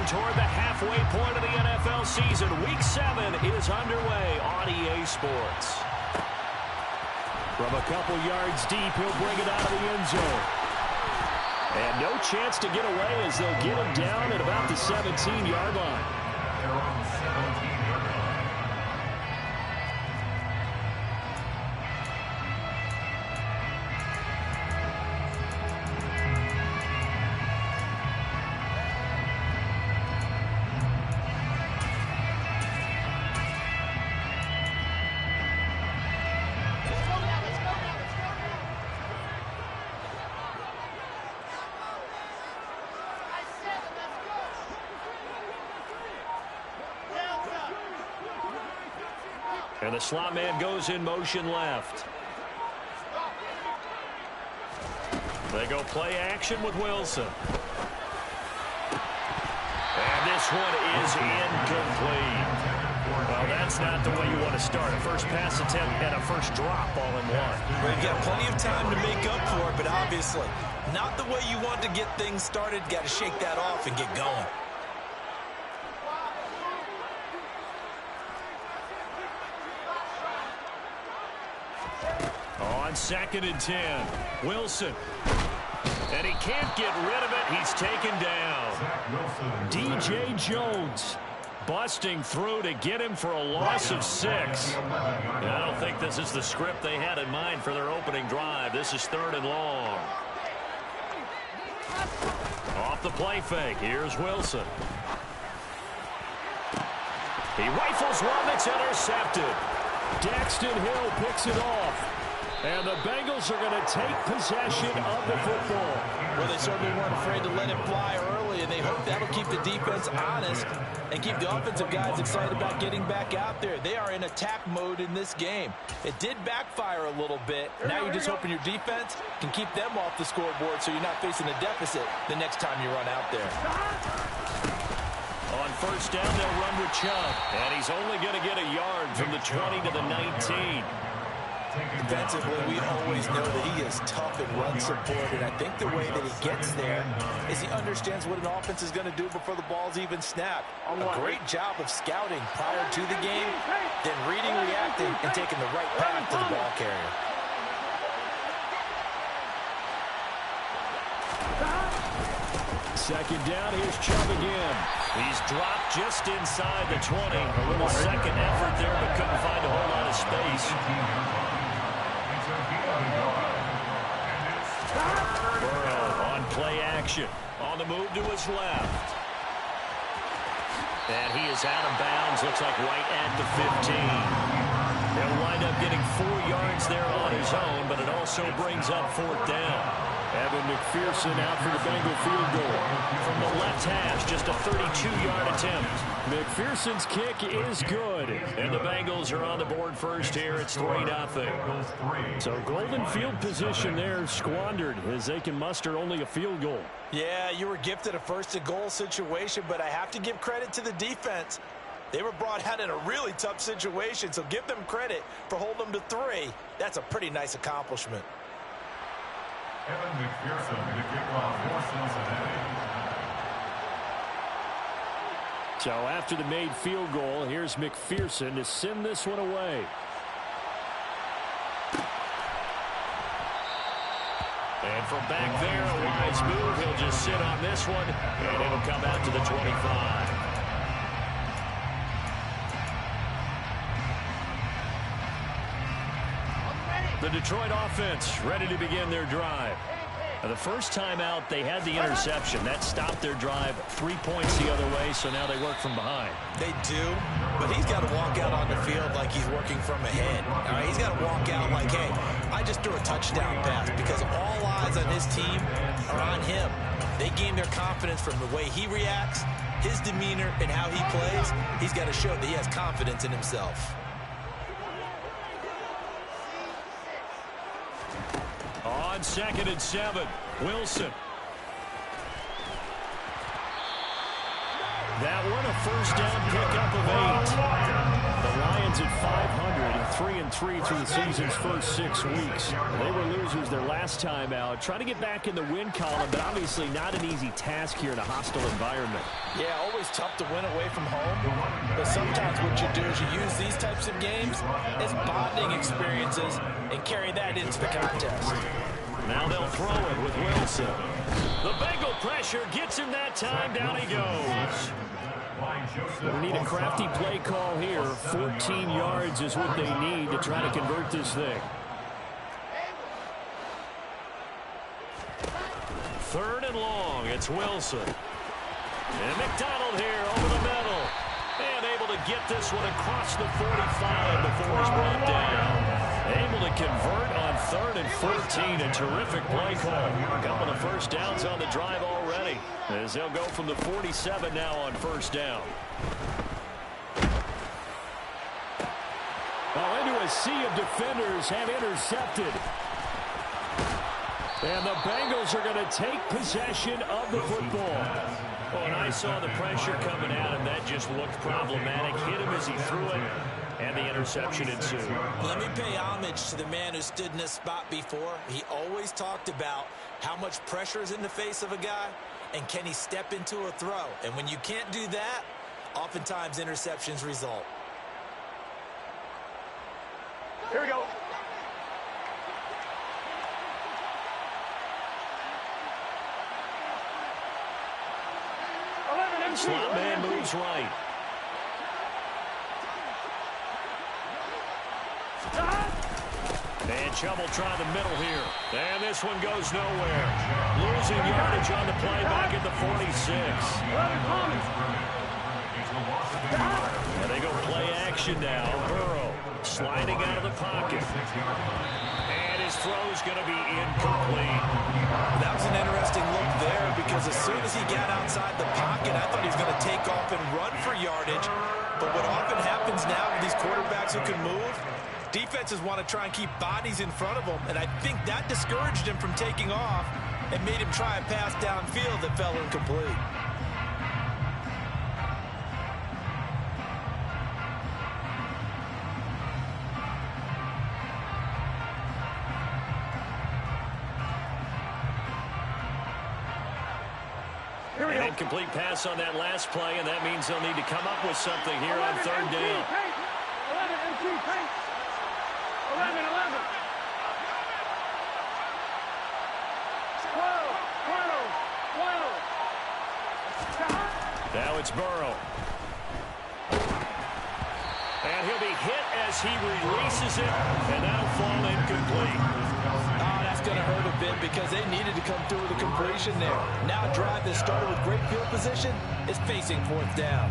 toward the halfway point of the NFL season. Week 7 is underway on EA Sports. From a couple yards deep, he'll bring it out of the end zone. And no chance to get away as they'll get him down at about the 17-yard line. And the slot man goes in motion left. They go play action with Wilson. And this one is incomplete. Well, that's not the way you want to start. A first pass attempt and a first drop all in one. Well, you've got plenty of time to make up for it, but obviously not the way you want to get things started. Got to shake that off and get going. On 2nd and 10, Wilson. And he can't get rid of it. He's taken down. DJ Jones busting through to get him for a loss of 6. I don't think this is the script they had in mind for their opening drive. This is 3rd and long. Off the play fake. Here's Wilson. He rifles one that's intercepted. Daxton Hill picks it off. And the Bengals are going to take possession of the football. Well, they certainly weren't afraid to let it fly early, and they hope that'll keep the defense honest and keep the offensive guys excited about getting back out there. They are in attack mode in this game. It did backfire a little bit. Now you're just hoping your defense can keep them off the scoreboard so you're not facing a deficit the next time you run out there. On 1st down, they'll run with Chubb. And he's only going to get a yard from the 20 to the 19. Defensively, we always know that he is tough and run support, and I think the way that he gets there is he understands what an offense is going to do before the ball's even snapped. A great job of scouting prior to the game, then reading, reacting, and taking the right path to the ball carrier. Second down, here's Chubb again. He's dropped just inside the 20. A little second effort there, but couldn't find a whole lot of space. Burrow on play action. On the move to his left. And he is out of bounds, looks like right at the 15. He'll wind up getting 4 yards there on his own, but it also brings up 4th down. Evan McPherson out for the Bengal field goal. From the left hash, just a 32-yard attempt. McPherson's kick is good. And the Bengals are on the board first here. It's 3-0. So golden field position there squandered as they can muster only a field goal. Yeah, you were gifted a first-to-goal situation, but I have to give credit to the defense. They were brought out in a really tough situation, so give them credit for holding them to 3. That's a pretty nice accomplishment. Evan McPherson, the kickoff for Cincinnati. So after the made field goal, here's McPherson to send this one away. And from back there, a wise move. He'll just sit on this one, and it'll come out to the 25. The Detroit offense ready to begin their drive. The first time out, they had the interception. That stopped their drive 3 points the other way, so now they work from behind. They do, but he's got to walk out on the field like he's working from ahead. All right, he's got to walk out like, hey, I just threw a touchdown pass, because all eyes on his team are on him. They gain their confidence from the way he reacts, his demeanor, and how he plays. He's got to show that he has confidence in himself. On 2nd and 7, Wilson. That one a first down pickup of 8. The Lions at 500 and 0-3 through the season's first 6 weeks. They were losers their last time out. Trying to get back in the win column, but obviously not an easy task here in a hostile environment. Yeah, always tough to win away from home. But sometimes what you do is you use these types of games as bonding experiences and carry that into the contest. Now they'll throw it with Wilson. The Bengal pressure gets him that time. Down he goes. We need a crafty play call here. 14 yards is what they need to try to convert this thing. 3rd and long. It's Wilson. And McDonald here over the middle. And able to get this one across the 45 before he's brought down. Able to convert on 3rd and 14. A terrific play call. A couple of first downs on the drive already, as they'll go from the 47 now on 1st down. Well, into a sea of defenders have intercepted. And the Bengals are going to take possession of the football. Oh, and I saw the pressure coming at him. That just looked problematic. Hit him as he threw it, and the interception ensued. Let me pay homage to the man who stood in this spot before. He always talked about how much pressure is in the face of a guy, and can he step into a throw. And when you can't do that, oftentimes interceptions result. Here we go. Slot man moves right. And trouble trying the middle here. And this one goes nowhere. Losing yardage on the play back at the 46. And they go play action now. Burrow sliding out of the pocket. And his throw's going to be incomplete. That was an interesting look there, because as soon as he got outside the pocket, I thought he was going to take off and run for yardage. But what often happens now with these quarterbacks who can move, defenses want to try and keep bodies in front of them, and I think that discouraged him from taking off and made him try a pass downfield that fell incomplete. An incomplete pass on that last play, and that means they'll need to come up with something here on 3rd down. 11. 12. Now it's Burrow. And he'll be hit as he releases it, and that'll fall incomplete. Oh, that's going to hurt a bit, because they needed to come through with a completion there. Now a drive that started with great field position is facing 4th down.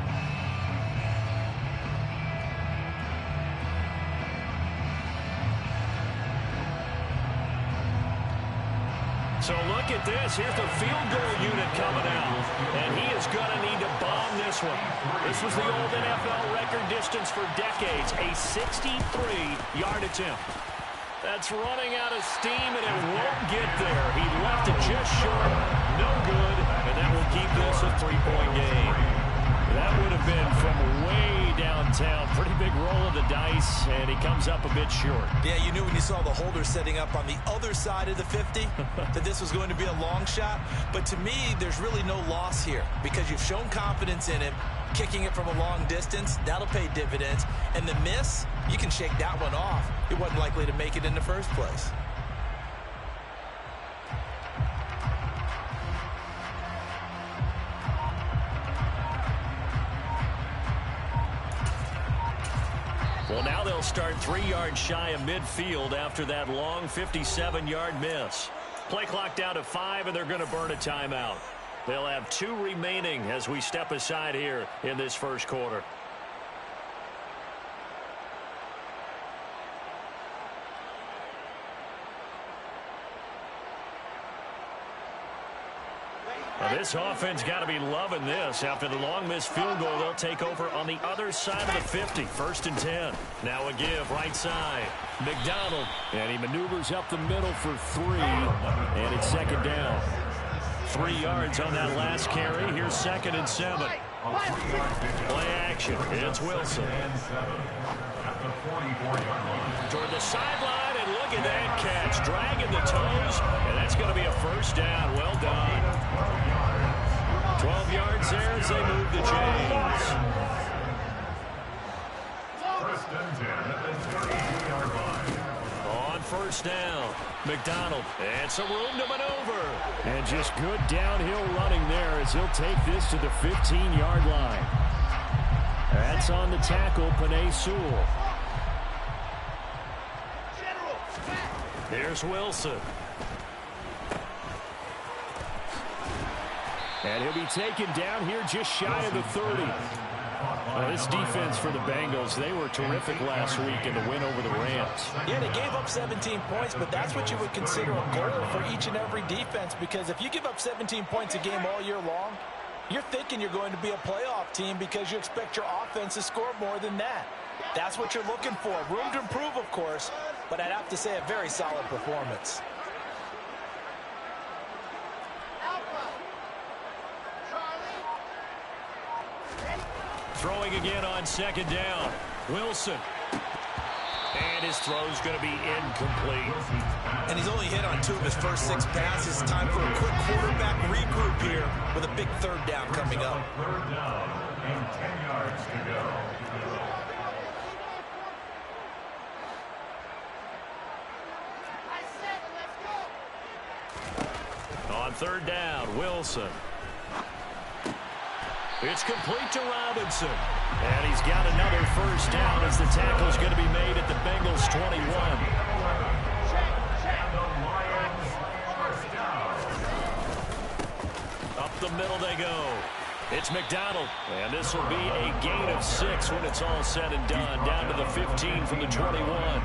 So look at this. Here's the field goal unit coming out. And he is going to need to bomb this one. This was the old NFL record distance for decades, a 63-yard attempt. That's running out of steam, and it won't get there. He left it just short. No good. And that will keep this a 3-point game. That would have been from way downtown. Pretty big roll of the dice, and he comes up a bit short. Yeah, you knew when you saw the holder setting up on the other side of the 50 that this was going to be a long shot. But to me, there's really no loss here, because you've shown confidence in him. Kicking it from a long distance, that'll pay dividends. And the miss, you can shake that one off. He wasn't likely to make it in the first place. Well, now they'll start 3 yards shy of midfield after that long 57-yard miss. Play clock down to 5, and they're going to burn a timeout. They'll have 2 remaining as we step aside here in this first quarter. Well, this offense got to be loving this. After the long missed field goal, they'll take over on the other side of the 50. 1st and 10. Now a give right side. McDonald. And he maneuvers up the middle for 3. And it's 2nd down. 3 yards on that last carry. Here's 2nd and 7. Play action. It's Wilson. And 7 at the 44-yard line. Toward the sideline, and look at that catch. Dragging the toes, and that's going to be a first down. Well done. 12 yards there as they move the chains. First and 10 at the 32-yard line. On first down, McDonald, and some room to maneuver. And just good downhill running there as he'll take this to the 15-yard line. That's on the tackle, Penei Sewell. Here's Wilson. And he'll be taken down here just shy of the 30. This defense for the Bengals, they were terrific last week in the win over the Rams. Yeah, they gave up 17 points, but that's what you would consider a goal for each and every defense, because if you give up 17 points a game all year long, you're thinking you're going to be a playoff team because you expect your offense to score more than that. That's what you're looking for. Room to improve, of course, but I'd have to say a very solid performance. Throwing again on second down. Wilson. And his throw's going to be incomplete. And he's only hit on 2 of his first 6 passes. Time for a quick quarterback regroup here with a big third down coming up. Third down and 10 yards to go. On third down, Wilson. It's complete to Robinson. And he's got another first down as the tackle's going to be made at the Bengals 21. Up the middle they go. It's McDonald. And this will be a gain of 6 when it's all said and done. Down to the 15 from the 21.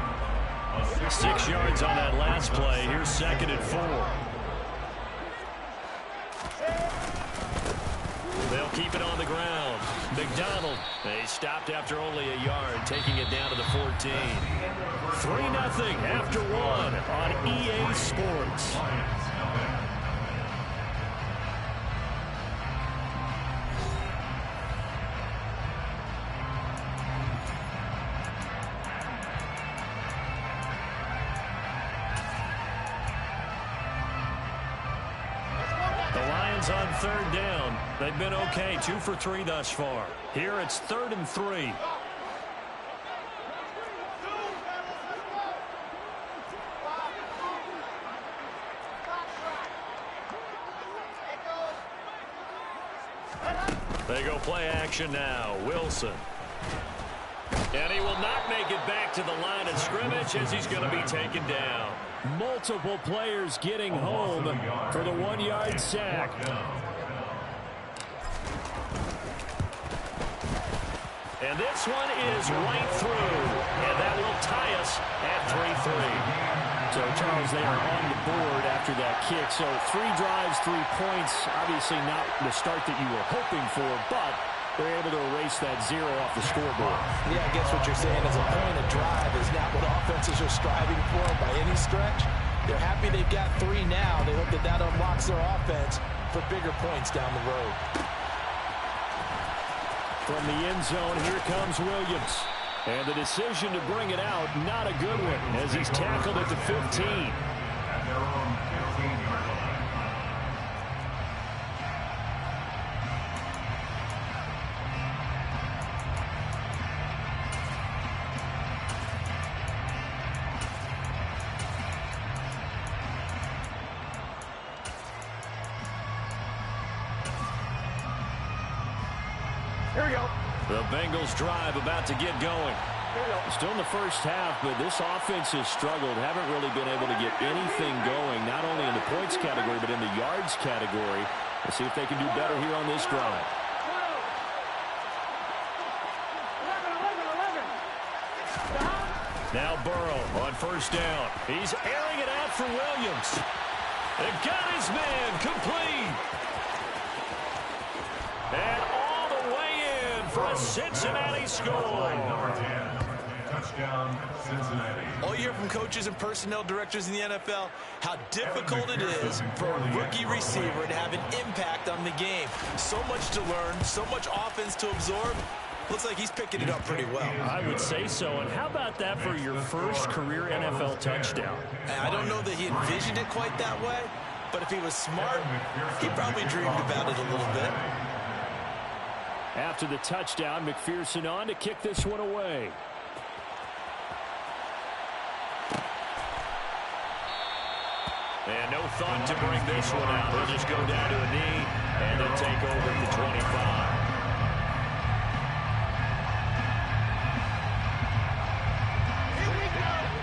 6 yards on that last play. Here's second and 4. They'll keep it on the ground. McDonald, they stopped after only a yard, taking it down to the 14. 3-0 after 1 on EA Sports. On third down, they've been okay, 2 for 3 thus far. Here it's 3rd and 3. They go play action now. Wilson. And he will not make it back to the line of scrimmage as he's going to be taken down. Multiple players getting home for the 1-yard sack. And this one is right through. And that will tie us at 3-3. So, Charles, they are on the board after that kick. So 3 drives, 3 points. Obviously not the start that you were hoping for, but they're able to erase that 0 off the scoreboard. Yeah, I guess what you're saying is a point of drive is not what offenses are striving for by any stretch. They're happy they've got 3 now. They hope that that unlocks their offense for bigger points down the road. From the end zone, here comes Williams. And the decision to bring it out, not a good one, as he's tackled at the 15. At their own 15-yard line. Here we go. The Bengals drive about to get going. Still in the first half, but this offense has struggled. Haven't really been able to get anything going, not only in the points category, but in the yards category. Let's see if they can do better here on this drive. 11. Now Burrow on first down. He's airing it out for Williams. And got his man complete. And all the way in for a Cincinnati score. Number 10, touchdown, Cincinnati. All year from coaches and personnel directors in the NFL how difficult it is for a rookie receiver to have an impact on the game. So much to learn, so much offense to absorb. Looks like he's picking it up pretty well. I would say so. And how about that for your first career NFL touchdown? I don't know that he envisioned it quite that way, but if he was smart, he probably dreamed about it a little bit. After the touchdown, McPherson on to kick this one away. And no thought to bring this one out. They'll just go down to a knee, and they'll take over at the 25.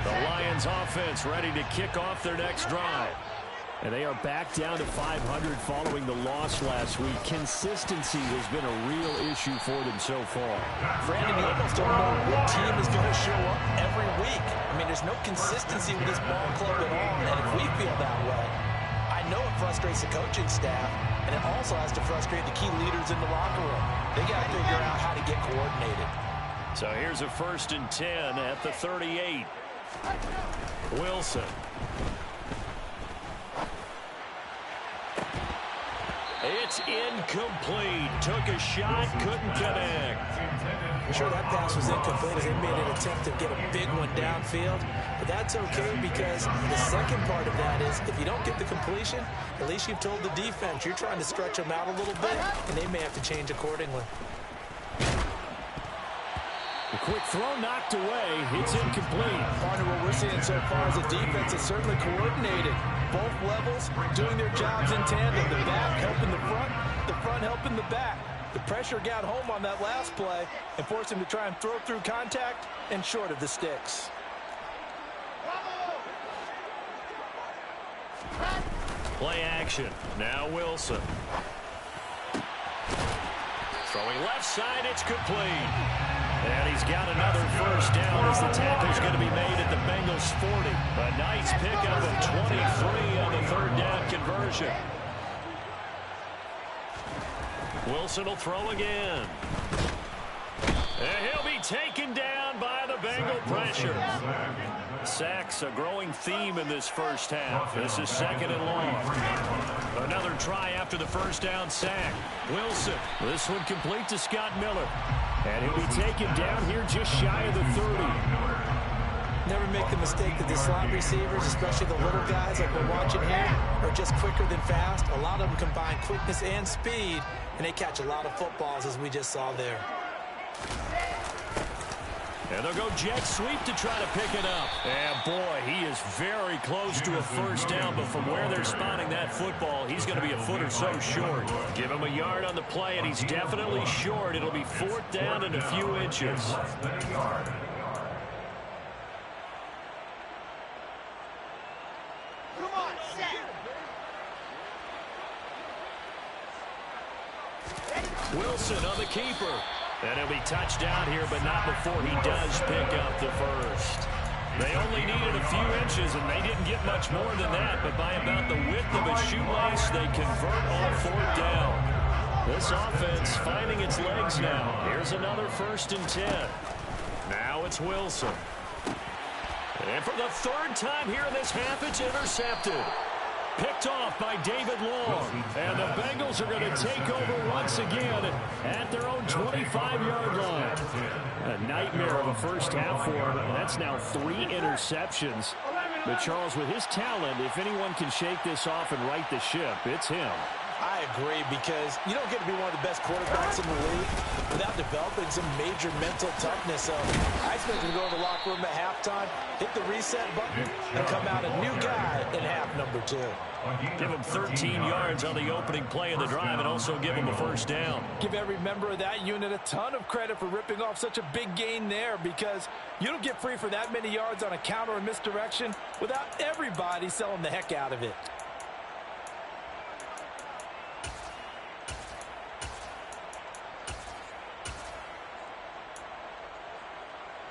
The Lions offense ready to kick off their next drive. And they are back down to 500 following the loss last week. Consistency has been a real issue for them so far. Brandon, you almost don't know what team is going to show up every week. I mean, there's no consistency with this ball club at all. And if we feel that way, I know it frustrates the coaching staff, and it also has to frustrate the key leaders in the locker room. They got to figure out how to get coordinated. So here's a 1st and 10 at the 38. Wilson. It's incomplete. Took a shot, couldn't connect. I'm sure that pass was incomplete as they made an attempt to get a big one downfield. But that's okay because the second part of that is if you don't get the completion, at least you've told the defense you're trying to stretch them out a little bit, and they may have to change accordingly. A quick throw knocked away. It's incomplete. Partner, what we're seeing so far is the defense is certainly coordinated. Both levels doing their jobs in tandem. The back helping the front helping the back. The pressure got home on that last play and forced him to try and throw through contact and short of the sticks. Play action. Now Wilson. Throwing left side, it's complete. And he's got another first down as the tackle's going to be made at the Bengals 40. A nice pickup of 23 on the 3rd down conversion. Wilson will throw again. And he'll be taken down by the Bengal pressure. Sacks a growing theme in this first half. This is 2nd and long. Another try after the first down sack. Wilson. This one complete to Scott Miller. And he'll be taken down here just shy of the 30. Never make the mistake that the slot receivers, especially the little guys like we're watching here, are just quicker than fast. A lot of them combine quickness and speed, and they catch a lot of footballs as we just saw there. And they'll go jet sweep to try to pick it up. And boy, he is very close to a first down, but from where they're spotting that football, he's going to be a foot or so short. Give him a yard on the play, and he's definitely short. It'll be 4th down and a few inches. Wilson on the keeper. And he'll be touched down here, but not before he does pick up the first. They only needed a few inches, and they didn't get much more than that. But by about the width of a shoelace, they convert on 4th down. This offense finding its legs now. Here's another 1st and 10. Now it's Wilson. And for the 3rd time here in this half, it's intercepted. Picked off by David Long. And the Bengals are going to take over once again at their own 25-yard line. A nightmare of a first half for him. That's now 3 interceptions. But Charles, with his talent, if anyone can shake this off and right the ship, it's him. I agree, because you don't get to be one of the best quarterbacks in the league without developing some major mental toughness. So I expect him to go in the locker room at halftime, hit the reset button, and come out a new guy in half number 2. Give him 13 yards on the opening play of the drive and also give him a first down. Give every member of that unit a ton of credit for ripping off such a big gain there, because you don't get free for that many yards on a counter or misdirection without everybody selling the heck out of it.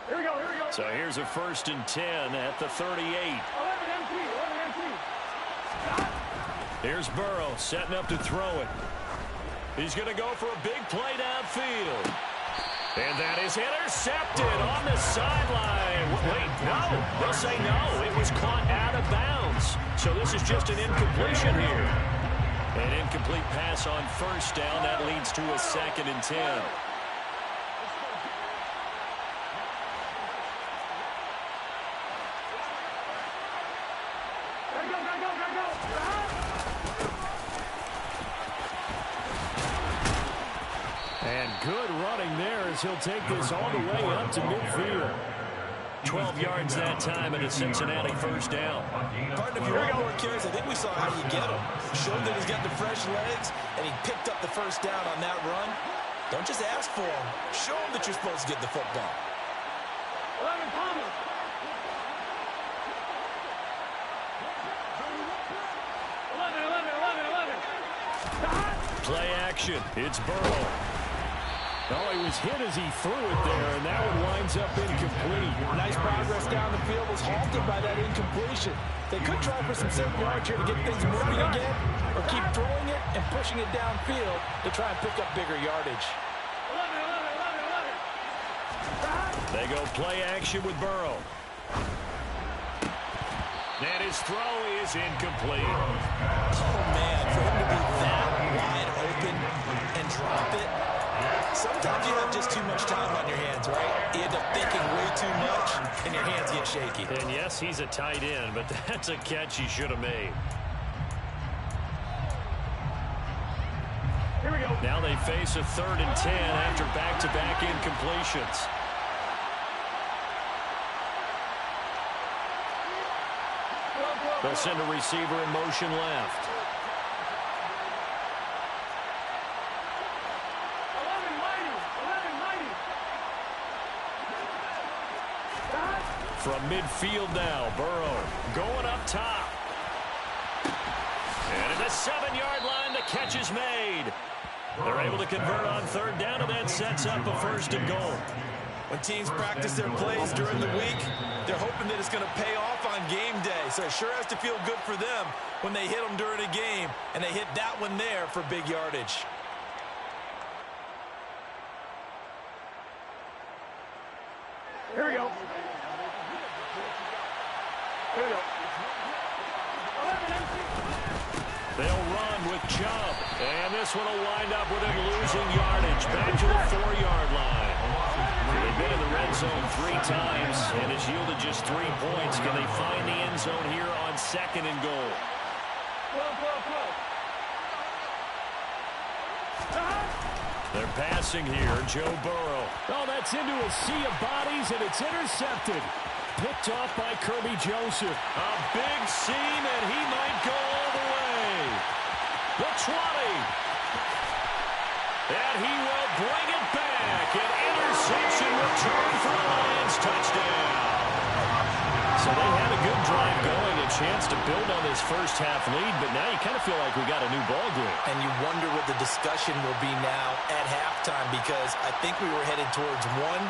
Here we go. So here's a 1st and 10 at the 38. 11 empty. Here's Burrow setting up to throw it. He's going to go for a big play downfield. And that is intercepted on the sideline. Wait, no. They'll say no. It was caught out of bounds. So this is just an incompletion here. An incomplete pass on first down. That leads to a 2nd and 10. And good running there as he'll take this all the way up to midfield. 12 yards that time and a Cincinnati first down. Partner, if you want more carries, I think we saw how you get him. Showed that he's got the fresh legs, and he picked up the first down on that run. Don't just ask for him. Show him that you're supposed to get the football. 11, Thomas. 11. Play action. It's Burrow. Oh, he was hit as he threw it there, and that one winds up incomplete. Nice progress down the field was halted by that incompletion. They could try for some 7 yards here to get things moving again, or keep throwing it and pushing it downfield to try and pick up bigger yardage. 11. They go play action with Burrow. And his throw is incomplete. Oh, man, for him to be that wide open and drop it. Sometimes you have just too much time on your hands, right? You end up thinking way too much, and your hands get shaky. And yes, he's a tight end, but that's a catch he should have made. Here we go. Now they face a 3rd and 10 after back-to-back incompletions. They'll send a receiver in motion left. From midfield now, Burrow going up top. And at the 7-yard line, the catch is made. They're able to convert on 3rd down, and that sets up a 1st and goal. When teams practice their plays during the week, they're hoping that it's going to pay off on game day. So it sure has to feel good for them when they hit them during a game, and they hit that one there for big yardage. Here we go. Here we go. 11, They'll run with Chubb, and this one will wind up with him losing yardage back to the 4-yard line. They've been in the red zone 3 times, and it's yielded just 3 points. Can they find the end zone here on 2nd and goal? 12. They're passing here, Joe Burrow. Oh, that's into a sea of bodies, and it's intercepted. Picked off by Kirby Joseph. A big seam, and he might go all the way. The 20. And he will bring it back. An interception return for the Lions. Touchdown. So they had a good drive going, a chance to build on this first half lead, but now you kind of feel like we got a new ball game. And you wonder what the discussion will be now at halftime, because I think we were headed towards one.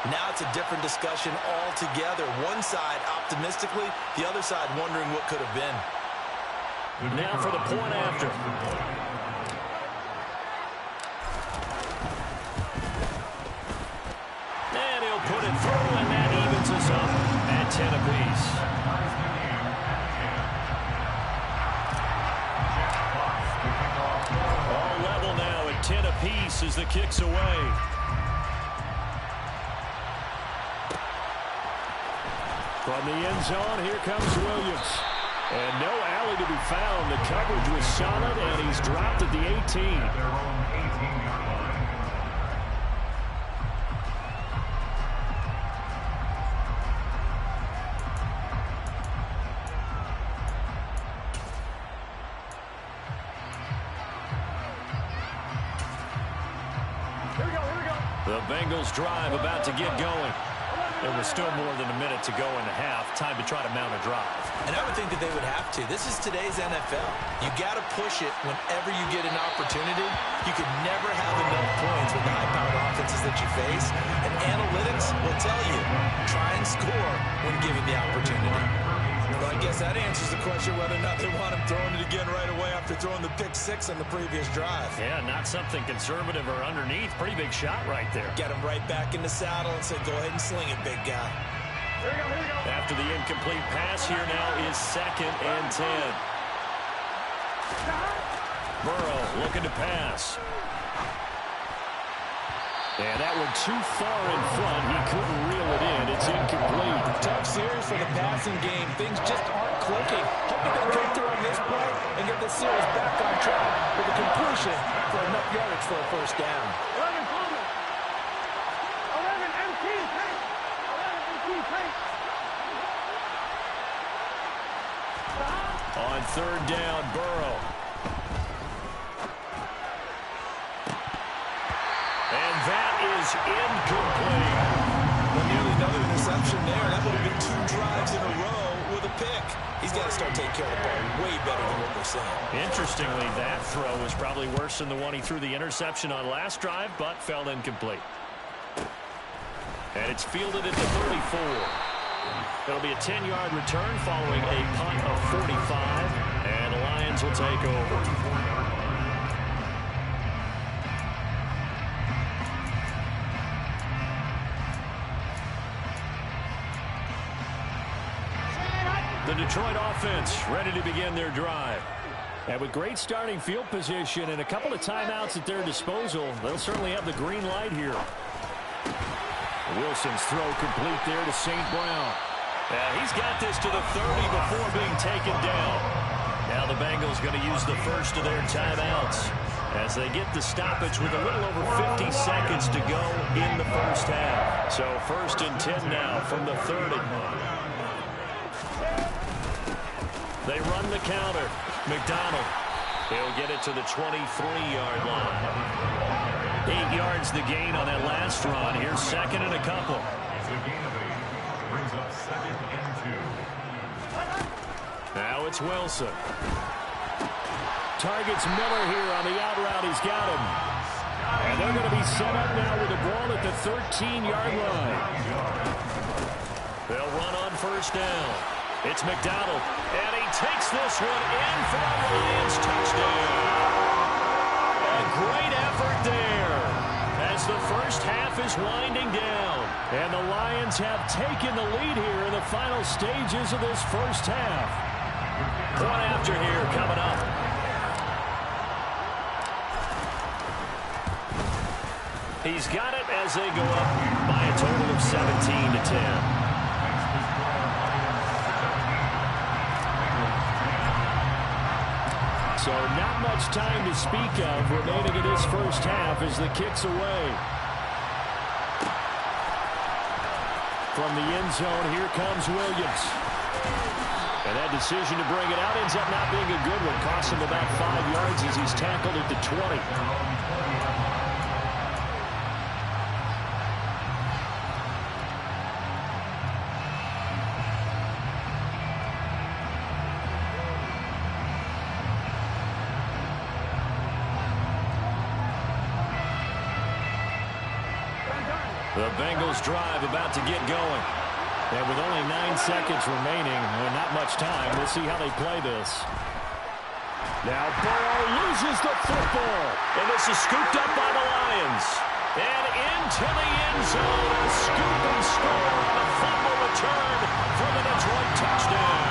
Now it's a different discussion altogether. One side optimistically, the other side wondering what could have been. Now for the point after. And he'll put it through, and that evens us up at 10 apiece. All level now at 10 apiece as the kick's away. From the end zone, here comes Williams. And no alley to be found. The coverage was solid, and he's dropped at the 18. The Bengals drive about to get going. There was still more than a minute to go in the half. Time to try to mount a drive. And I would think that they would have to. This is today's NFL. You got to push it whenever you get an opportunity. You could never have enough points with the high-powered offenses that you face. And analytics will tell you, try and score when given the opportunity. Well, I guess that answers the question whether or not they want him throwing it again right away after throwing the pick 6 on the previous drive. Yeah, not something conservative or underneath. Pretty big shot right there. Get him right back in the saddle and say, go ahead and sling it, big guy. After the incomplete pass, here now is 2nd and 10. Burrow looking to pass. And that one too far in front. He couldn't reel it in. It's incomplete. Tough series for the passing game. Things just aren't clicking. Hoping they come through on this play and get the series back on track with a completion for enough yardage for a first down. 11 Palmer. 11 MT Tank. 11 MT Tank. On 3rd down, Burrow. And that is incomplete. Well, nearly another interception there. That would have been 2 drives in a row with a pick. He's got to start taking care of the ball way better than what we're seeing. Interestingly, that throw was probably worse than the one he threw the interception on last drive, but fell incomplete. And it's fielded at the 34. It'll be a 10-yard return following a punt of 45, and the Lions will take over. The Detroit offense ready to begin their drive. And with great starting field position and a couple of timeouts at their disposal, they'll certainly have the green light here. Wilson's throw complete there to St. Brown. He's got this to the 30 before being taken down. Now the Bengals going to use the first of their timeouts as they get the stoppage with a little over 50 seconds to go in the first half. So 1st and 10 now from the 30. They run the counter. McDonald. He'll get it to the 23-yard line. 8 yards the gain on that last run. Here's 2nd and a couple. It's a gain of 8. Brings up 2nd and 2. Now it's Wilson. Targets Miller here on the out route. He's got him. And they're going to be set up now with the ball at the 13-yard line. They'll run on 1st down. It's McDonald, and he takes this one in for a Lions touchdown. A great effort there as the first half is winding down. And the Lions have taken the lead here in the final stages of this first half. One after here coming up. He's got it as they go up by a total of 17-10. So not much time to speak of remaining in this first half as the kick's away. From the end zone, here comes Williams. And that decision to bring it out ends up not being a good one. Costs him about 5 yards as he's tackled at the 20. The Bengals drive about to get going. And with only 9 seconds remaining and not much time, we'll see how they play this. Now Burrow loses the football. And this is scooped up by the Lions. And into the end zone. A scoop and score on a fumble return for the Detroit touchdown.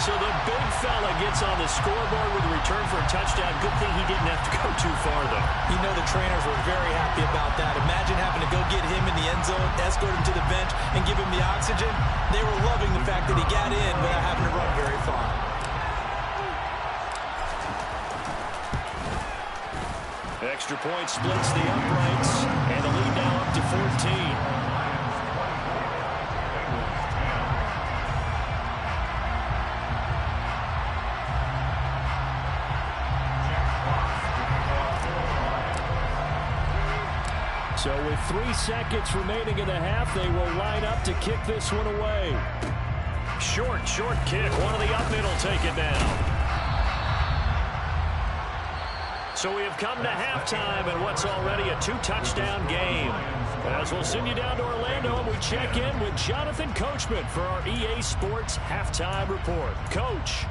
So the big fella gets on the scoreboard with a return for a touchdown. Good thing he didn't have to go too far, though. You know the trainers were very happy about that. Imagine having to go get him in the end zone, escort him to the bench, and give him the oxygen. They were loving the fact that he got in without having to run very far. Extra point splits the uprights, and the lead now up to 14. So with 3 seconds remaining in the half, they will line up to kick this one away. Short kick. One of the up middle take it down. So we have come to halftime in what's already a 2-touchdown game. As we'll send you down to Orlando, and we check in with Jonathan Coachman for our EA Sports Halftime Report. Coach.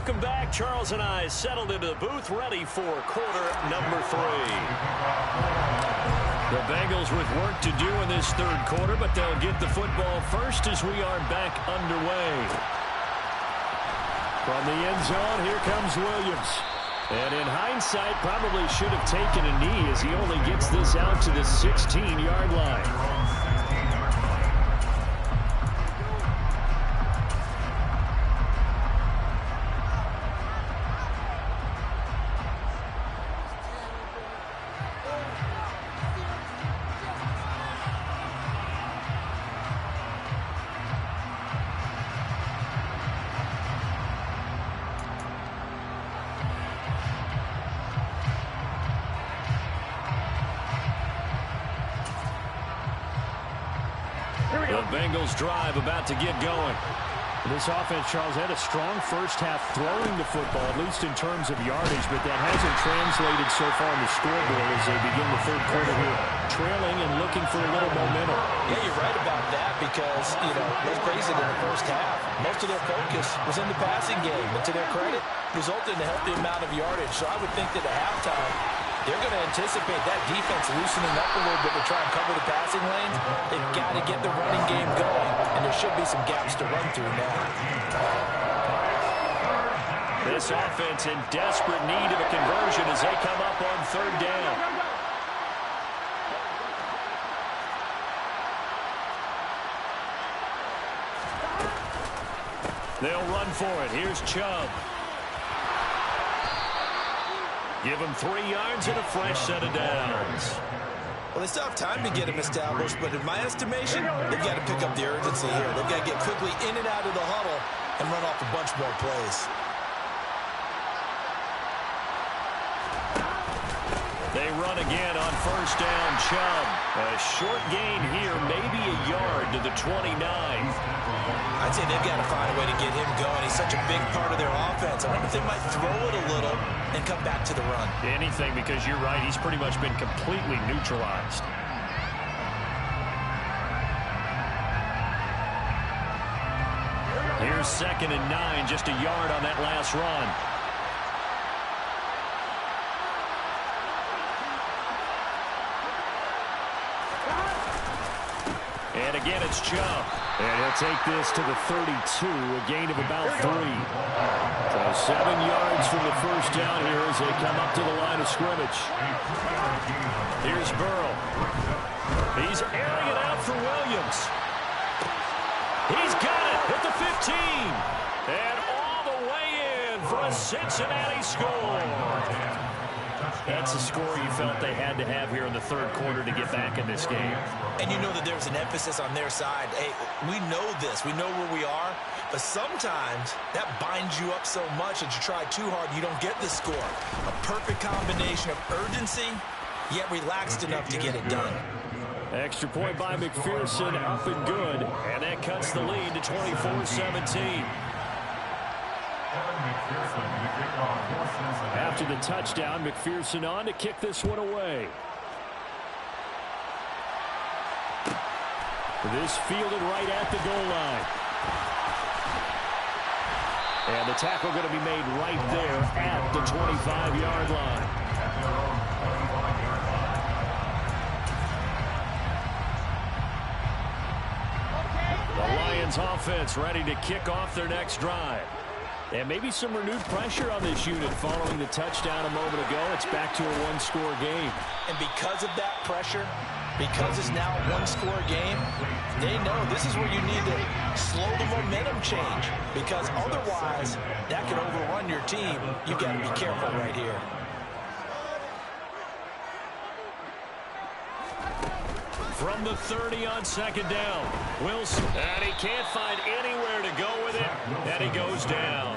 Welcome back. Charles and I settled into the booth, ready for quarter number 3. The Bengals with work to do in this third quarter, but they'll get the football first as we are back underway. From the end zone, here comes Williams. And in hindsight, probably should have taken a knee as he only gets this out to the 16-yard line. The Bengals drive about to get going. This offense, Charles, had a strong first half throwing the football, at least in terms of yardage, but that hasn't translated so far on the scoreboard as they begin the third quarter here, trailing and looking for a little momentum. Yeah, you're right about that because, let's face it, in the first half, most of their focus was in the passing game, and to their credit, resulted in a healthy amount of yardage. So I would think that at halftime, they're going to anticipate that defense loosening up a little bit to try and cover the passing lanes. They've got to get the running game going, and there should be some gaps to run through now. This offense in desperate need of a conversion as they come up on third down. They'll run for it. Here's Chubb. Give him 3 yards and a fresh set of downs. Well, they still have time to get him established, but in my estimation, they've got to pick up the urgency here. They've got to get quickly in and out of the huddle and run off a bunch more plays. They run again on first down. Chubb. A short gain here, maybe a yard to the 29. I'd say they've got to find a way to get him going. He's such a big part of their offense. I wonder if they might throw it a little and come back to the run. Anything, because you're right, he's pretty much been completely neutralized. Here's 2nd and 9, just a yard on that last run. And again, it's Chubb. And he'll take this to the 32, a gain of about 3. So 7 yards from the first down here as they come up to the line of scrimmage. Here's Burrow. He's airing it out for Williams. He's got it at the 15. And all the way in for a Cincinnati score. That's a score you felt they had to have here in the third quarter to get back in this game. And you know that there's an emphasis on their side. Hey, we know this. We know where we are. But sometimes that binds you up so much that you try too hard, you don't get the score. A perfect combination of urgency, yet relaxed enough to get it done. Extra point by McPherson, up and good. And that cuts the lead to 24-17. After the touchdown, McPherson on to kick this one away. This fielded right at the goal line. And the tackle going to be made right there at the 25-yard line. The Lions offense ready to kick off their next drive. And maybe some renewed pressure on this unit following the touchdown a moment ago. It's back to a one-score game. And because of that pressure, because it's now a one-score game, they know this is where you need to slow the momentum change. Because otherwise, that can overrun your team. You've got to be careful right here. From the 30 on second down, Wilson. And he can't find anywhere to go with it. And he goes down.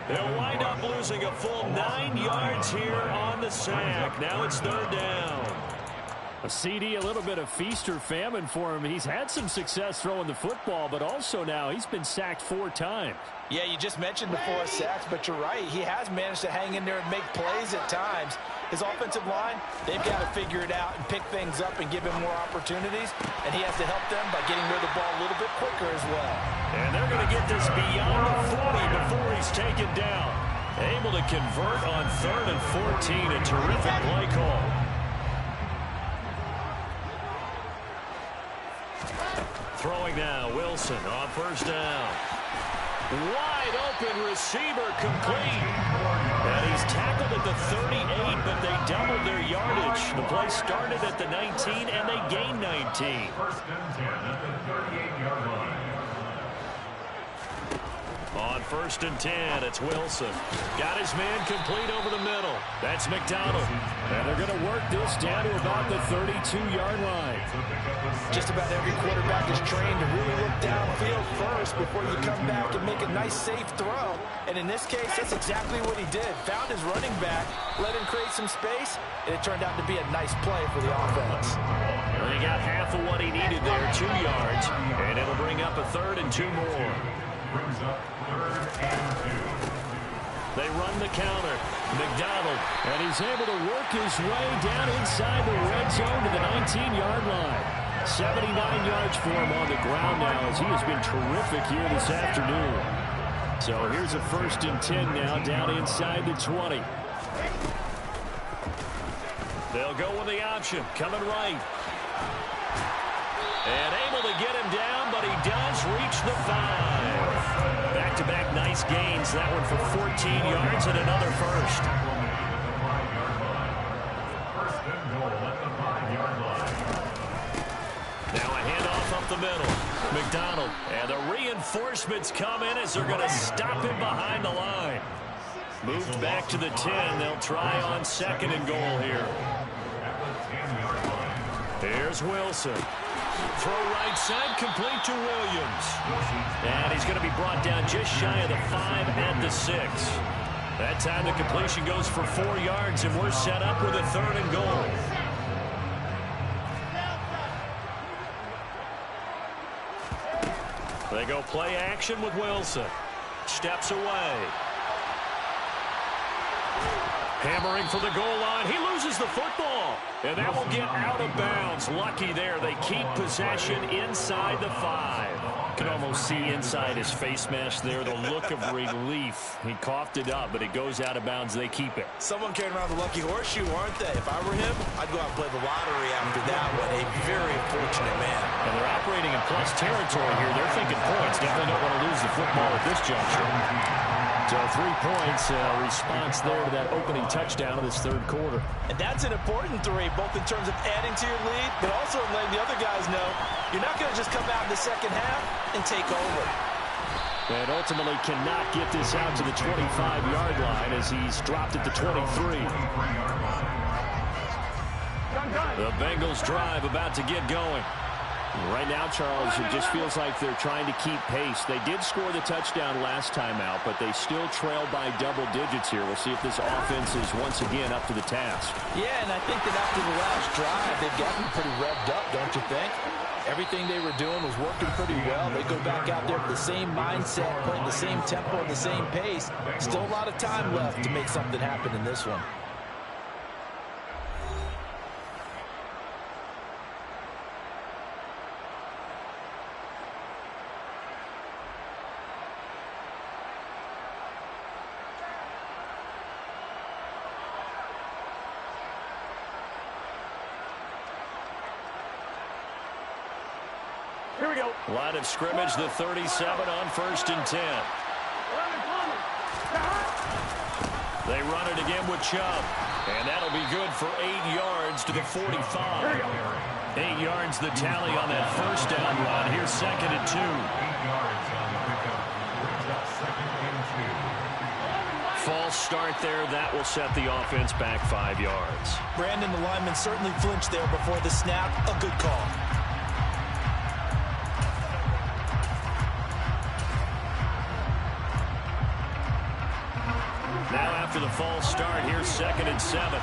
They'll wind up losing a full 9 yards here on the sack. Now it's third down. A CD, a little bit of feast or famine for him. He's had some success throwing the football, but also now he's been sacked 4 times. Yeah, you just mentioned the 4 sacks, but you're right. He has managed to hang in there and make plays at times. His offensive line, they've got to figure it out and pick things up and give him more opportunities, and he has to help them by getting rid of the ball a little bit quicker as well. And they're going to get this beyond the 40 before he's taken down. Able to convert on 3rd and 14. A terrific play call. Throwing now, Wilson on 1st down. Wide open receiver, complete. And he's tackled at the 38, but they doubled their yardage. The play started at the 19, and they gained 19. 1st and 10 at the 38-yard line. On 1st and 10, it's Wilson. Got his man complete over the middle. That's McDonald. And they're going to work this down to about the 32-yard line. Just about every quarterback is trained to really look downfield first before you come back and make a nice, safe throw. And in this case, that's exactly what he did. Found his running back, let him create some space, and it turned out to be a nice play for the offense. Well, he got half of what he needed there, 2 yards, and it'll bring up a 3rd and 2 more. Brings up 3rd and 2. They run the counter. McDonald. And he's able to work his way down inside the red zone to the 19-yard line. 79 yards for him on the ground now as he has been terrific here this afternoon. So here's a 1st and 10 now down inside the 20. They'll go with the option. Coming right. And able to get him down, but he does reach the 5. Back-to-back nice gains. That one for 14 yards and another 1st. 1st and goal at the 5-yard line. Now a handoff up the middle. McDonald. And the reinforcements come in as they're going to stop him behind the line. Moved back to the 10. They'll try on 2nd and goal here. At the 10-yard line. Here's Wilson. Throw right side, complete to Williams. And he's going to be brought down just shy of the 5 at the 6. That time the completion goes for 4 yards, and we're set up with a 3rd and goal. They go play action with Wilson. Steps away. Hammering for the goal line. He loses the football. And that will get out of bounds. Lucky there. They keep possession inside the 5. Can almost see inside his face mask there the look of relief. He coughed it up, but it goes out of bounds. They keep it. Someone carrying around the lucky horseshoe, aren't they? If I were him, I'd go out and play the lottery after that one. A very fortunate man. And they're operating in plus territory here. They're thinking points. Definitely don't want to lose the football at this juncture. So 3 points, response there to that opening touchdown of this 3rd quarter. And that's an important 3, both in terms of adding to your lead, but also in letting the other guys know you're not going to just come out in the 2nd half and take over. And ultimately cannot get this out to the 25-yard line as he's dropped at the 23. The Bengals drive about to get going. Right now, Charles, it just feels like they're trying to keep pace. They did score the touchdown last time out, but they still trail by double digits here. We'll see if this offense is once again up to the task. Yeah, and I think that after the last drive, they've gotten pretty revved up, don't you think? Everything they were doing was working pretty well. They go back out there with the same mindset, playing the same tempo and the same pace. Still a lot of time left to make something happen in this one. Here we go. Line of scrimmage, the 37 on 1st and 10. They run it again with Chubb. And that'll be good for 8 yards to the 45. 8 yards the tally on that 1st down run. Here's 2nd and 2. 8 yards on the pickup. Brings up 2nd and 2. False start there. That will set the offense back 5 yards. Brandon, the lineman certainly flinched there before the snap. A good call. Now after the false start, here's 2nd and 7.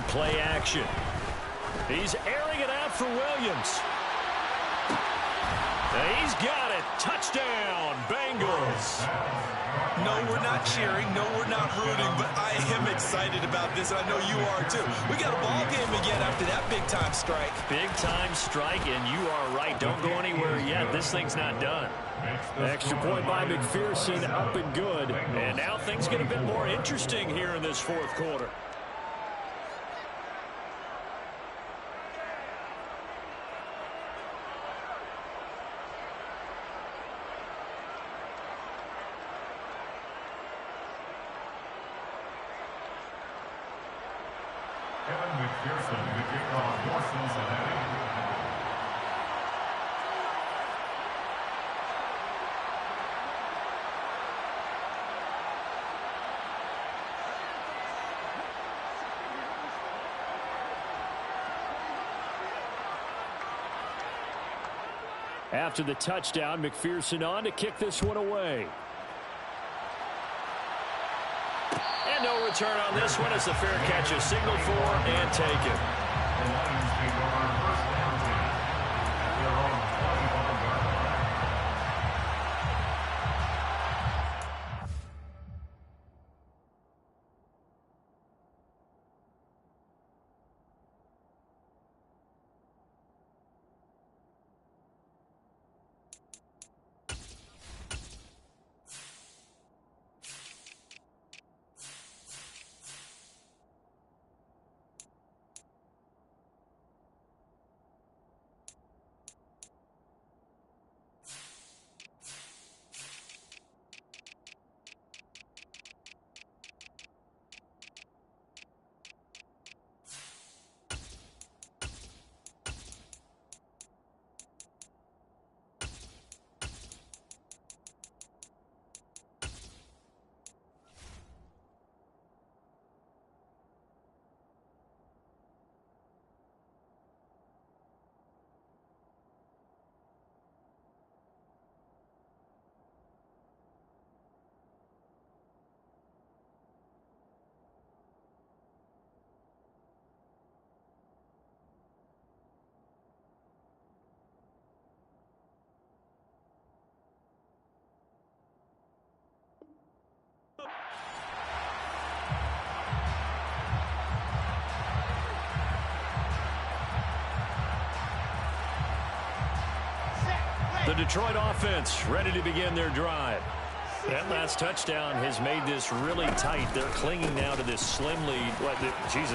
play action. He's airing it out for Williams. He's got it. Touchdown, Bengals. No, we're not cheering. No, we're not rooting, but I am excited about this, and I know you are too. We got a ball game again after that big-time strike. Big-time strike, and you are right. Don't go anywhere yet. This thing's not done. Extra point by McPherson, up and good. And now things get a bit more interesting here in this fourth quarter. McPherson to kick off for Cincinnati. After the touchdown, McPherson on to kick this one away. And no return on this one as the fair catch is signaled for and taken. The Lions take over first down 10 at their own 25-yard line. The Detroit offense ready to begin their drive. That last touchdown has made this really tight. They're clinging now to this slim lead.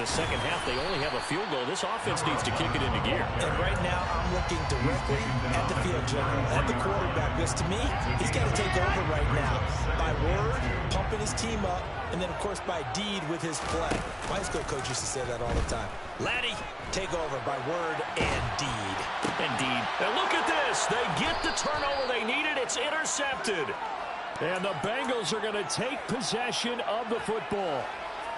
Second half, they only have a field goal. This offense needs to kick it into gear. And right now, I'm looking directly at the field general, at the quarterback. Because to me, he's got to take over right now. By word, pumping his team up, and then, of course, by deed with his play. My high school coach used to say that all the time. Laddie, take over by word and deed. Indeed. And look at this. They get the turnover they needed. It's intercepted. And the Bengals are going to take possession of the football.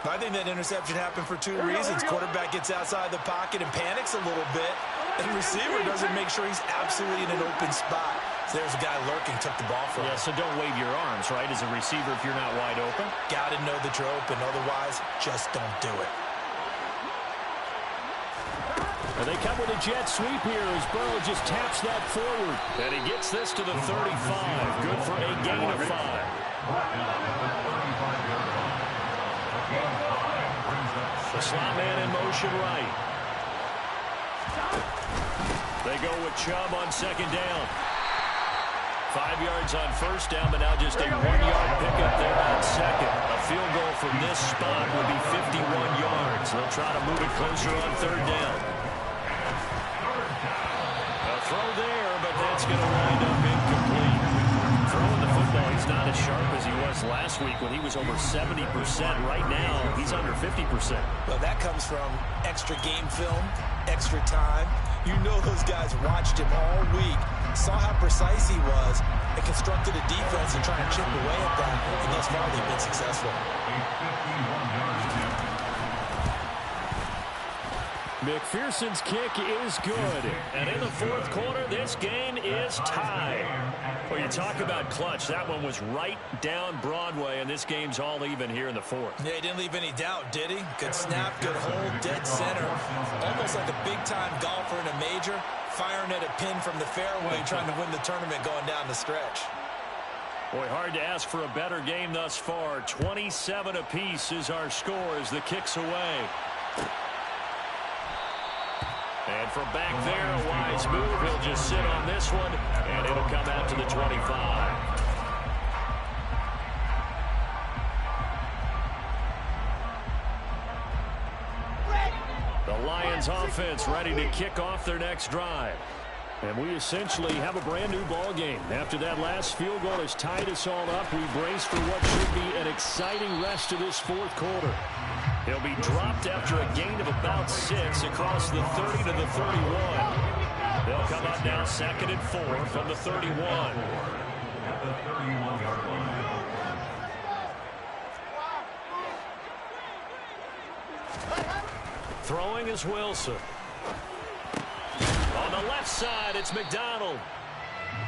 I think that interception happened for two reasons. Quarterback gets outside the pocket and panics a little bit. And the receiver doesn't make sure he's absolutely in an open spot. So there's a guy lurking, took the ball from him. Yeah, so don't wave your arms, right, as a receiver if you're not wide open. Got to know that you're open. Otherwise, just don't do it. And they come with a jet sweep here as Burrow just taps that forward. And he gets this to the 35. Good for a gain of 5. The slot man in motion right. They go with Chubb on second down. 5 yards on first down, but now just a 1-yard pickup there on second. A field goal from this spot will be 51 yards. They'll try to move it closer on third down. Throw there, but that's going to wind up incomplete. Throwing the football, he's not as sharp as he was last week when he was over 70%. Right now, he's under 50%. Well, that comes from extra game film, extra time. You know those guys watched him all week, saw how precise he was, and constructed a defense and trying to chip away at that. And thus far, they've been successful. McPherson's kick is good. And in the fourth quarter, this game is tied. Well, you talk about clutch. That one was right down Broadway, and this game's all even here in the fourth. Yeah, he didn't leave any doubt, did he? Good snap, good hold, dead center. Almost like a big-time golfer in a major, firing at a pin from the fairway, trying to win the tournament going down the stretch. Boy, hard to ask for a better game thus far. 27 apiece is our score as the kick's away. And from back there, a wise move. He'll just sit on this one, and it'll come out to the 25. The Lions offense ready to kick off their next drive. And we essentially have a brand new ball game. After that last field goal has tied us all up, we brace for what should be an exciting rest of this fourth quarter. He'll be dropped after a gain of about 6 across the 30 to the 31. They'll come up now 2nd and 4 from the 31. At the 31-yard line. Throwing is Wilson. On the left side, it's McDonald.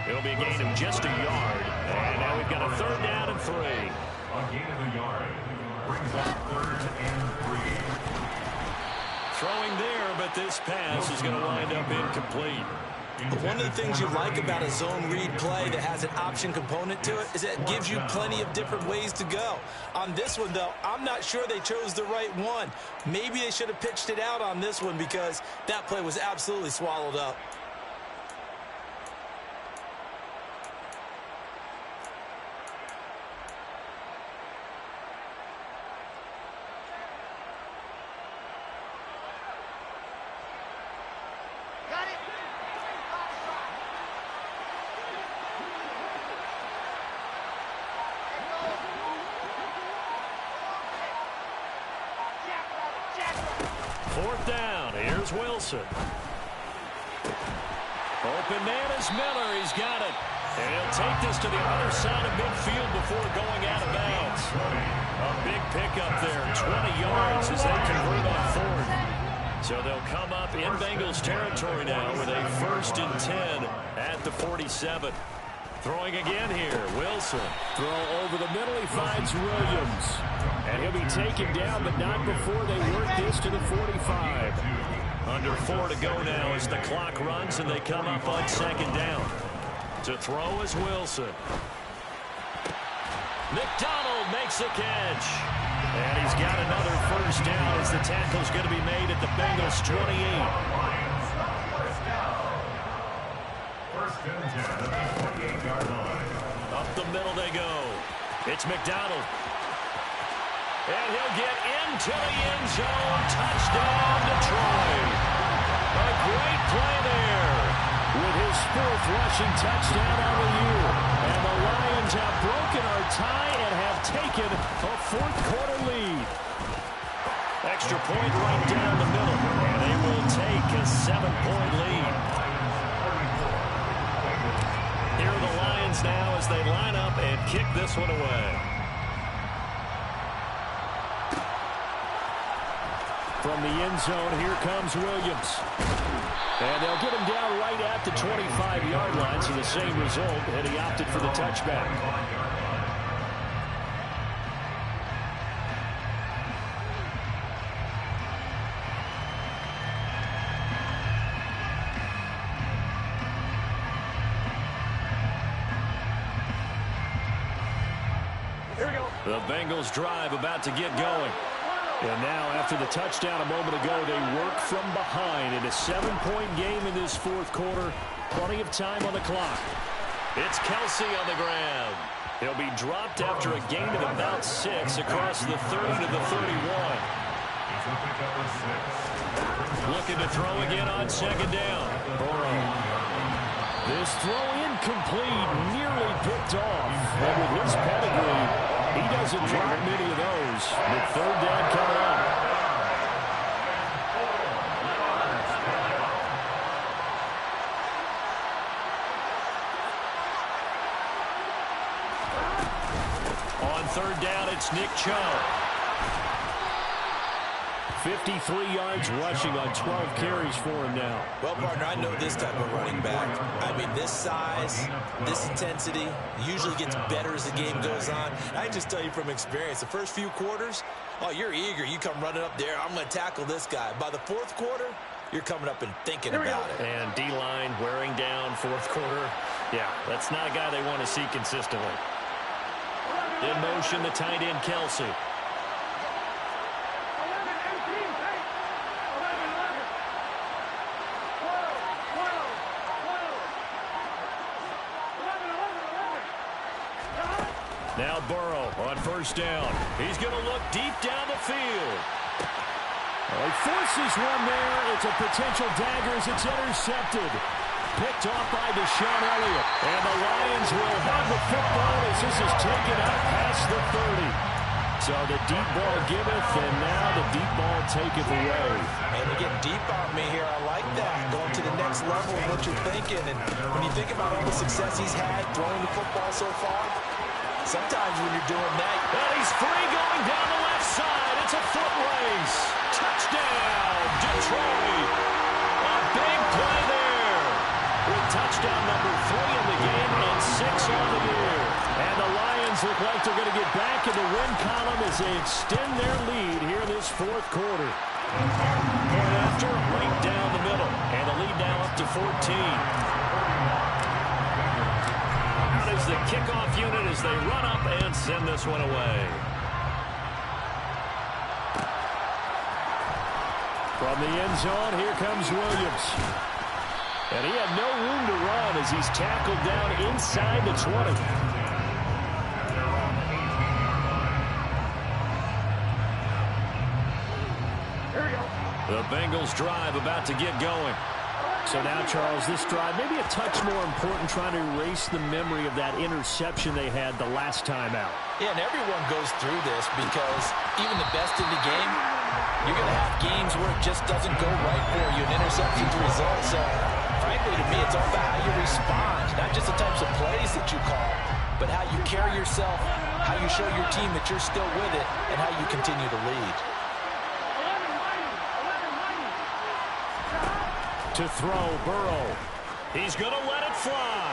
It'll be a gain of just a yard. And now we've got a 3rd down and 3. A gain of a yard. Brings up 3rd and 3. Throwing there, but this pass is going to wind up incomplete. One of the things you like about a zone read play that has an option component to it is that it gives you plenty of different ways to go. On this one, though, I'm not sure they chose the right one. Maybe they should have pitched it out on this one because that play was absolutely swallowed up. Fourth down. Here's Wilson. Open man is Miller. He's got it. And he'll take this to the other side of midfield before going out of bounds. A big pickup there. 20 yards as they convert on 4th. So they'll come up in Bengals territory now with a 1st and 10 at the 47. Throwing again here. Wilson. Throw over the middle. He finds Williams. And he'll be taken down, but not before they work this to the 45. Under 4 to go now as the clock runs and they come up on 2nd down. To throw is Wilson. McDonald makes the catch. And he's got another 1st down as the tackle's going to be made at the Bengals 28. First and 10 at the 28-yard line. Up the middle they go. It's McDonald. And he'll get into the end zone. Touchdown, Detroit. A great play there. With his 4th rushing touchdown of the year. And the Lions have broken our tie and have taken a 4th quarter lead. Extra point right down the middle. And they will take a 7-point lead. Here are the Lions now as they line up and kick this one away. From the end zone, here comes Williams. And they'll get him down right at the 25-yard line, so the same result, and he opted for the touchback. The Bengals drive about to get going. And now, after the touchdown a moment ago, they work from behind in a 7-point game in this 4th quarter. Plenty of time on the clock. It's Kelsey on the ground. He'll be dropped after a gain of about 6 across the 30 to the 31. Looking to throw again on 2nd down. Burrow. This throw incomplete, nearly picked off. And with his pedigree, he doesn't drop many of those. With 3rd down coming up. On 3rd down, it's Nick Chubb. 53 yards rushing on 12 carries for him now. Well, partner, I know this type of running back. I mean, this size, this intensity usually gets better as the game goes on. I just tell you from experience, the first few quarters, oh, you're eager. You come running up there, I'm going to tackle this guy. By the fourth quarter, you're coming up and thinking about it. And D-line wearing down fourth quarter. Yeah, that's not a guy they want to see consistently. In motion, the tight end, Kelsey. Now Burrow on first down. He's going to look deep down the field. Well, he forces one there. It's a potential dagger as it's intercepted. Picked off by Deshaun Elliott. And the Lions will have the football as this is taken out past the 30. So the deep ball giveth, and now the deep ball taketh away. And you get deep on me here. I like that. Going to the next level of what you're thinking. And when you think about all the success he's had throwing the football so far, sometimes when you're doing that, and he's free going down the left side. It's a foot race. Touchdown, Detroit. A big play there. With touchdown number 3 in the game and 6 on the year. And the Lions look like they're going to get back in the win column as they extend their lead here this fourth quarter. Point after, right down the middle. And the lead now up to 14. Is the kickoff unit as they run up and send this one away. From the end zone, here comes Williams. And he had no room to run as he's tackled down inside the 20. The Bengals drive about to get going. So now, Charles, this drive maybe a touch more important, trying to erase the memory of that interception they had the last time out. Yeah, and everyone goes through this because even the best in the game, you're going to have games where it just doesn't go right for you, and interceptions result. So, frankly, to me, it's all about how you respond, not just the types of plays that you call, but how you carry yourself, how you show your team that you're still with it, and how you continue to lead. To throw, Burrow. He's going to let it fly.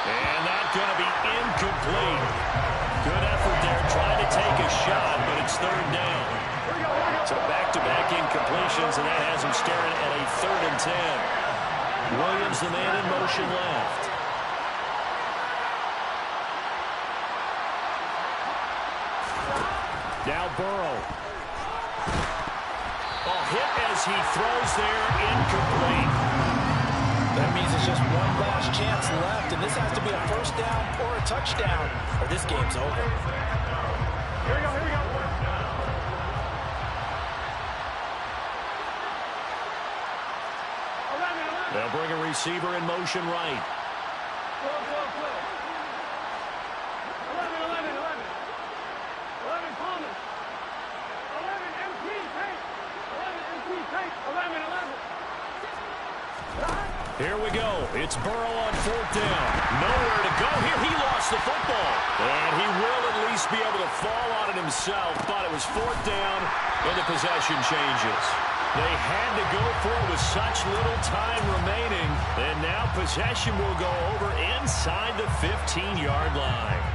And that's going to be incomplete. Good effort there trying to take a shot, but it's third down. So back-to-back incompletions, and that has him staring at a 3rd and 10. Williams, the man in motion left. Now Burrow. Hit as he throws there, incomplete. That means it's just one last chance left, and this has to be a first down or a touchdown, or this game's over. Here we go, here we go. They'll bring a receiver in motion right. 11 Thomas. 11 MT Tate. 11 MT Tate. 11. Here we go. It's Burrow on 4th down. Nowhere to go here. He lost the football. And he will at least be able to fall on it himself. But it was 4th down, and the possession changes. They had to go for it with such little time remaining. And now possession will go over inside the 15-yard line.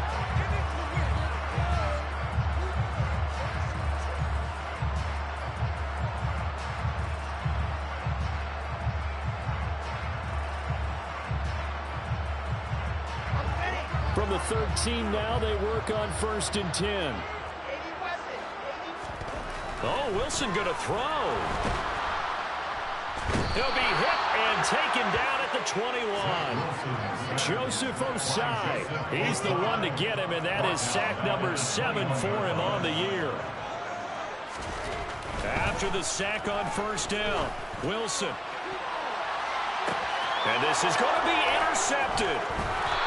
From the 13 now, they work on 1st and 10. Oh, Wilson going to throw. He'll be hit and taken down at the 21. Joseph Osai. He's the one to get him, and that is sack number 7 for him on the year. After the sack on 1st down, Wilson. And this is going to be intercepted.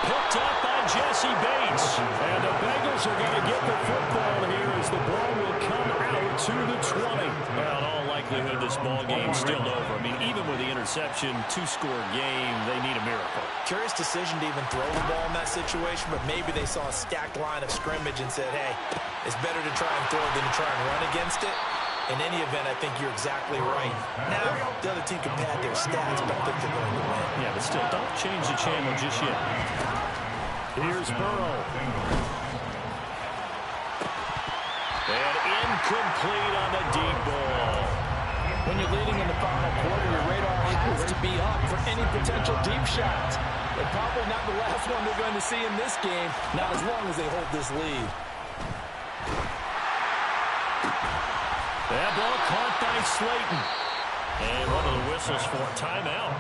Picked up by Jesse Bates. And the Bengals are going to get the football here as the ball will come out to the 20. Well, in all likelihood this ball game's still over. I mean, even with the interception, 2-score game, they need a miracle. Curious decision to even throw the ball in that situation, but maybe they saw a stacked line of scrimmage and said, hey, it's better to try and throw than to try and run against it. In any event, I think you're exactly right. Now, the other team can pad their stats, but I think they're going to win. Yeah, but still, don't change the channel just yet. Here's Burrow. And incomplete on the deep ball. When you're leading in the final quarter, your radar has to be up for any potential deep shots. But probably not the last one they're going to see in this game, not as long as they hold this lead. That ball caught by Slayton. And one of the whistles for timeout.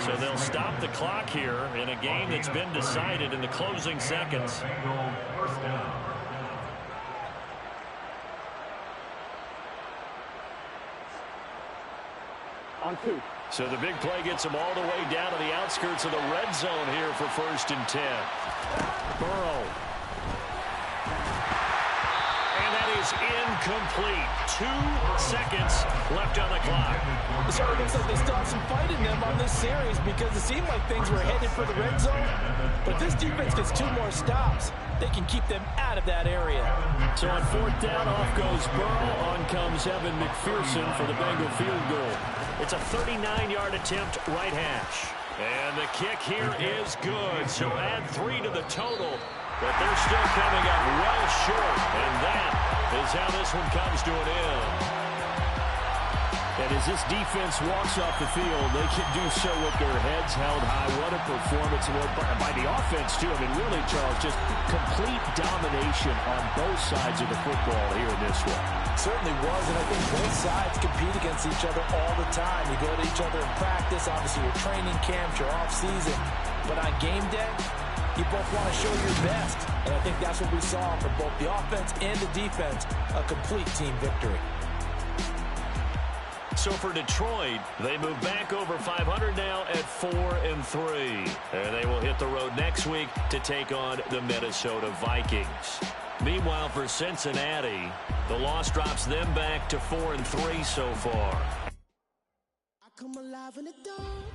So they'll stop the clock here in a game that's been decided in the closing seconds. On 2. So the big play gets them all the way down to the outskirts of the red zone here for 1st and 10. Burrow. And that is incomplete. 2 seconds left on the clock. It sort of looks like they still have some fight in them on this series because it seemed like things were headed for the red zone. But this defense gets 2 more stops. They can keep them out of that area. So on 4th down, off goes Burrow. On comes Evan McPherson for the Bengal field goal. It's a 39-yard attempt, right hash. And the kick here is good. So add 3 to the total. But they're still coming up well short. And that is how this one comes to an end. And as this defense walks off the field, they can do so with their heads held high. What a performance by the offense, too. I mean, really, Charles, just complete domination on both sides of the football here in this one. Certainly was, and I think both sides compete against each other all the time. You go to each other in practice, obviously your training camps, your off-season. But on game day, you both want to show your best. And I think that's what we saw from both the offense and the defense, a complete team victory. So for Detroit, they move back over 500 now at 4-3. And they will hit the road next week to take on the Minnesota Vikings. Meanwhile, for Cincinnati, the loss drops them back to 4-3 so far. I come alive in the dark.